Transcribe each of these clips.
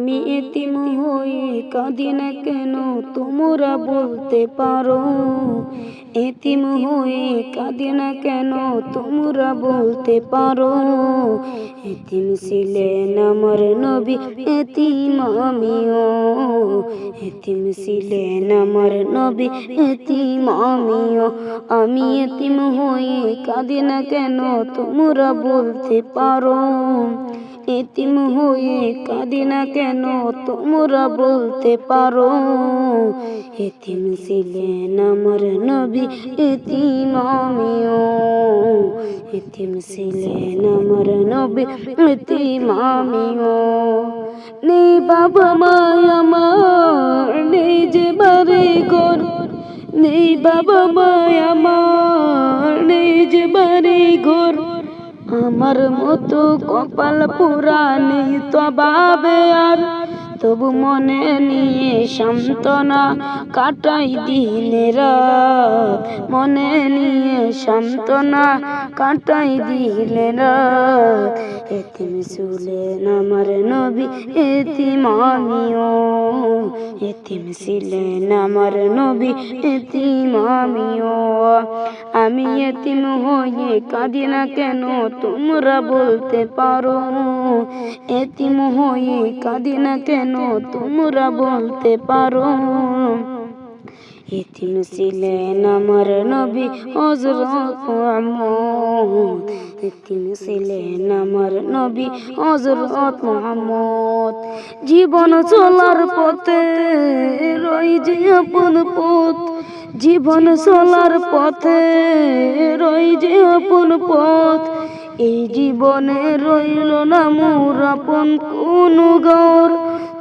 আমি এতিম হয়ে কাঁদি না কেন তোমরা বলতে পারো। এতিম হয়ে কাঁদি না কেন তোমরা বলতে পারো। এতিম ছিলেন আমার নবী, এতিম আমিও। এতিম ছিলেন আমার নবী, এতিম আমিও। আমি এতিম হয়ে কাঁদি না কেন তোমরা বলতে পারো। এতিম হয়ে কাঁদি না কেন তোমরা বলতে পারো। এতিম ছিলেন আমার নবী, এতিম আমিও। এতিম ছিলেন আমার নবী, এতিম আমিও। নেই বাবা মা আমার, নেই যে বাড়ি ঘর। নেই বাবা মা আমার, নেই যে বাড়ি ঘর। আমার মতো কপাল পোড়া নেই তো ভাবে আর। তবু মনে নিয়ে সান্ত্বনা কাটাই দিনে রাত। মনে নিয়ে সান্ত্বনা কাটাই দিনে রাত। এতিম ছিলেন আমার নবী, এতিম আমিও। এতিম ছিলেন আমার নবী, এতিম আমিও। আমি এতিম হয়ে কাঁদি না কেন তোমরা বলতে পারো। এতিম হয়ে কাঁদি না কেন তোমরা বলতে পারো। এতিম ছিলেন আমার নবী হযরত মুহাম্মদ। এতিম ছিলেন আমার নবী হযরত মুহাম্মদ। জীবন চলার পথে রই যে আপন পথ। জীবন চলার পথে রই যে আপন পথ। এই জীবনে রইল না মোর আপন কোনো ঘর।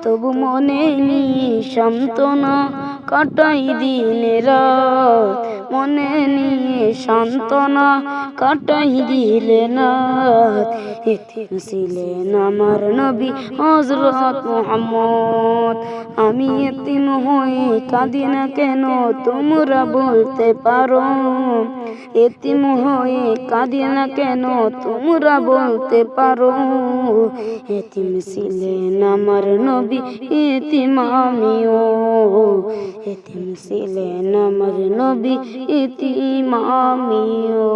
তবু মনে নিয়ে সান্ত্বনা কাটাই দিনে রাত। মনে নিয়ে সান্ত্বনা কাটাই দিলে রাত। এতিম ছিলেন আমার নবী হযরত মুহাম্মদ। আমি এতিম হয়ে কাঁদি না কেন তোমরা বলতে পারো। এতিম হয়ে কাঁদি না কেন তোমরা বলতে পারো। এতিম ছিলেন আমার নবী, এতিম আমিও। এতিম ছিলেন আমার নবী, এতিম আমিও।